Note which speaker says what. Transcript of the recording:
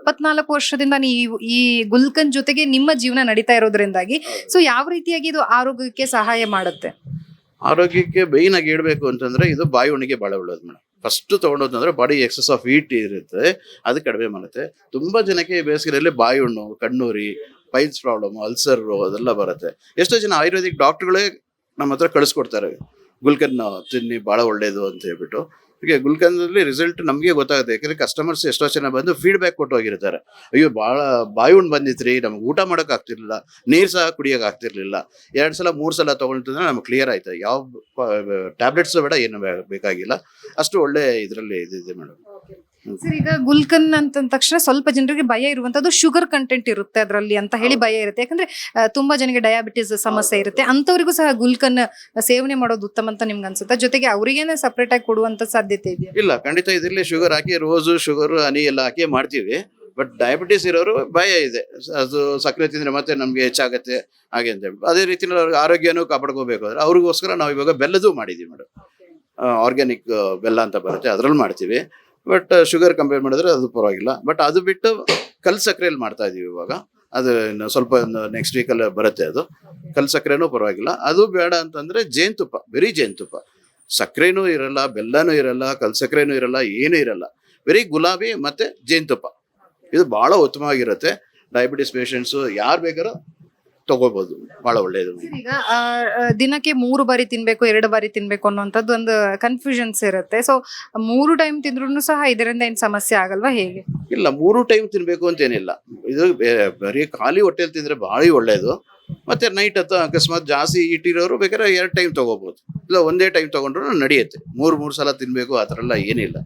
Speaker 1: 24 ವರ್ಷದಿಂದ ನೀವು ಈ ಗುಲ್ಕನ್ ಜೊತೆಗೆ ನಿಮ್ಮ ಜೀವನ ನಡೀತಾ ಇರೋದ್ರಿಂದಾಗಿ ಸೊ ಯಾವ ರೀತಿಯಾಗಿ ಇದು ಆರೋಗ್ಯಕ್ಕೆ ಸಹಾಯ ಮಾಡುತ್ತೆ?
Speaker 2: ಆರೋಗ್ಯಕ್ಕೆ ಮೇಯ್ನ್ ಆಗಿ ಹೇಳ್ಬೇಕು ಅಂತಂದ್ರೆ ಇದು ಬಾಯಿ ಹುಣ್ಣಿಗೆ ಬಹಳ ಒಳ್ಳೇದು ಮೇಡಮ್. ಫಸ್ಟ್ ತಗೊಂಡೋದಂದ್ರೆ ಬಾಡಿ ಎಕ್ಸಸ್ ಆಫ್ ಹೀಟ್ ಇರುತ್ತೆ, ಅದು ಕಡಿಮೆ ಮಾಡುತ್ತೆ. ತುಂಬಾ ಜನಕ್ಕೆ ಈ ಬೇಸಿಗೆಯಲ್ಲಿ ಬಾಯಿ ಹುಣ್ಣು, ಕಣ್ಣೂರಿ, ಪೈಲ್ಸ್ ಪ್ರಾಬ್ಲಮ್, ಅಲ್ಸರ್ ಅದೆಲ್ಲ ಬರುತ್ತೆ. ಎಷ್ಟೋ ಜನ ಆಯುರ್ವೇದಿಕ್ ಡಾಕ್ಟರ್ಗಳೇ ನಮ್ಮ ಹತ್ರ ಕಳಿಸ್ಕೊಡ್ತಾರೆ, ಗುಲ್ಕನ್ ತಿನ್ನಿ ಬಹಳ ಒಳ್ಳೇದು ಅಂತ ಹೇಳ್ಬಿಟ್ಟು. ಹೀಗೆ ಗುಲ್ಕನ್ದಲ್ಲಿ ರಿಸಲ್ಟ್ ನಮಗೆ ಗೊತ್ತಾಗುತ್ತೆ, ಯಾಕಂದ್ರೆ ಕಸ್ಟಮರ್ಸ್ ಎಷ್ಟೋ ಜನ ಬಂದು ಫೀಡ್ಬ್ಯಾಕ್ ಕೊಟ್ಟು ಹೋಗಿರ್ತಾರೆ. ಅಯ್ಯೋ ಭಾಳ ಬಾಯಿ ಹುಣ್ಣು ಬಂದಿತ್ರಿ, ನಮ್ಗೆ ಊಟ ಮಾಡೋಕೆ ಆಗ್ತಿರ್ಲಿಲ್ಲ, ನೀರು ಸಹ ಕುಡಿಯೋಕೆ ಆಗ್ತಿರ್ಲಿಲ್ಲ, 2 ಸಲ 3 ಸಲ ತೊಗೊಂಡ್ರೆ ನಮ್ಗೆ ಕ್ಲಿಯರ್ ಆಯ್ತು, ಯಾವ ಟ್ಯಾಬ್ಲೆಟ್ಸ್ ಬೇಡ, ಏನು ಬೇಕಾಗಿಲ್ಲ, ಅಷ್ಟು ಒಳ್ಳೆ ಇದರಲ್ಲಿ ಇದಿದೆ ಮೇಡಮ್.
Speaker 1: ಸರ್, ಈಗ ಗುಲ್ಕನ್ ಅಂತ ತಕ್ಷಣ ಸ್ವಲ್ಪ ಜನರಿಗೆ ಭಯ ಇರುವಂತದ್ದು ಶುಗರ್ ಕಂಟೆಂಟ್ ಇರುತ್ತೆ ಅದರಲ್ಲಿ ಅಂತ ಹೇಳಿ ಭಯ ಇರುತ್ತೆ. ಯಾಕಂದ್ರೆ ತುಂಬಾ ಜನಕ್ಕೆ ಡಯಾಬಿಟಿಸ್ ಸಮಸ್ಯೆ ಇರುತ್ತೆ, ಅಂತವರಿಗೂ ಸಹ ಗುಲ್ಕನ್ ಸೇವನೆ ಮಾಡೋದು ಉತ್ತಮ ಅಂತ ನಿಮ್ಗೆ ಅನ್ಸುತ್ತೆ? ಜೊತೆಗೆ ಅವರಿಗೇನೆ ಸಪರೇಟ್ ಆಗಿ ಕೊಡುವಂತ ಸಾಧ್ಯತೆ ಇದೆಯಾ?
Speaker 2: ಇಲ್ಲ, ಖಂಡಿತ ಇದರಲ್ಲಿ ಶುಗರ್ ಹಾಕಿ, ರೋಸು ಶುಗರ್ ಹನಿ ಎಲ್ಲ ಹಾಕಿ ಮಾಡ್ತೀವಿ. ಬಟ್ ಡಯಾಬಿಟಿಸ್ ಇರೋರು ಭಯ ಇದೆ, ಅದು ಸಕ್ಕರೆ ತಿಂದ್ರೆ ಮತ್ತೆ ನಮ್ಗೆ ಹೆಚ್ಚಾಗತ್ತೆ ಹಾಗೆ ಅಂತ ಹೇಳಿ. ಅದೇ ರೀತಿ ಆರೋಗ್ಯನೂ ಕಾಪಾಡ್ಕೋಬೇಕು ಅಂದ್ರೆ ಅವ್ರಿಗೋಸ್ಕರ ನಾವು ಇವಾಗ ಬೆಲ್ಲದು ಮಾಡಿದೀವಿ ಮೇಡಮ್. ಆರ್ಗ್ಯಾನಿಕ್ ಬೆಲ್ಲ ಅಂತ ಬರುತ್ತೆ, ಅದ್ರಲ್ಲಿ ಮಾಡ್ತೀವಿ. ಬಟ್ ಶುಗರ್ ಕಂಪೇರ್ ಮಾಡಿದ್ರೆ ಅದು ಪರವಾಗಿಲ್ಲ. ಬಟ್ ಅದು ಬಿಟ್ಟು ಕಲ್ ಸಕ್ಕರೆಯಲ್ಲಿ ಮಾಡ್ತಾ ಇದೀವಿ ಇವಾಗ. ಅದು ಇನ್ನು ಸ್ವಲ್ಪ ನೆಕ್ಸ್ಟ್ ವೀಕಲ್ಲಿ ಬರುತ್ತೆ. ಅದು ಕಲ್ ಸಕ್ಕರೆನೂ ಪರವಾಗಿಲ್ಲ. ಅದು ಬೇಡ ಅಂತಂದ್ರೆ ಜೇನುತುಪ್ಪ, ಬರೀ ಜೇನುತುಪ್ಪ, ಸಕ್ಕರೆನೂ ಇರಲ್ಲ, ಬೆಲ್ಲನೂ ಇರಲ್ಲ, ಕಲ್ ಸಕ್ಕರೆನೂ ಇರಲ್ಲ, ಏನೂ ಇರಲ್ಲ, ಬರೀ ಗುಲಾಬಿ ಮತ್ತೆ ಜೇನುತುಪ್ಪ. ಇದು ಬಹಳ ಉತ್ತಮವಾಗಿರುತ್ತೆ. ಡಯಾಬಿಟಿಸ್ ಪೇಷಂಟ್ಸು ಯಾರು ಬೇಕಾದ್ರೂ ತಗೋಬಹುದು, ಬಹಳ ಒಳ್ಳೆಯದು.
Speaker 1: ಈಗ ದಿನಕ್ಕೆ 3 ಬಾರಿ ತಿನ್ಬೇಕು, 2 ಬಾರಿ ತಿನ್ಬೇಕು ಅನ್ನುವಂಥದ್ದು ಒಂದು ಕನ್ಫ್ಯೂಷನ್ಸ್ ಇರುತ್ತೆ. ಸೊ 3 ಟೈಮ್ ತಿಂದ್ರು ಸಹ ಇದರಿಂದ ಏನು ಸಮಸ್ಯೆ ಆಗಲ್ವಾ, ಹೇಗೆ?
Speaker 2: ಇಲ್ಲ, 3 ಟೈಮ್ ತಿನ್ಬೇಕು ಅಂತ ಏನಿಲ್ಲ. ಇದು ಬರೀ ಖಾಲಿ ಹೊಟ್ಟೆಲಿ ತಿಂದ್ರೆ ಬಹಳ ಒಳ್ಳೇದು. ಮತ್ತೆ ನೈಟ್ ಅಥವಾ ಅಕಸ್ಮಾತ್ ಜಾಸ್ತಿ ಇಟ್ಟಿರೋರು ಬೇಕಾದ್ರೆ 2 ಟೈಮ್ ತಗೋಬಹುದು, ಇಲ್ಲ ಒಂದೇ ಟೈಮ್ ತಗೊಂಡ್ರು ನಡೆಯುತ್ತೆ. 3 ಸಲ ತಿನ್ಬೇಕು ಆ ಥರ ಎಲ್ಲ ಏನಿಲ್ಲ.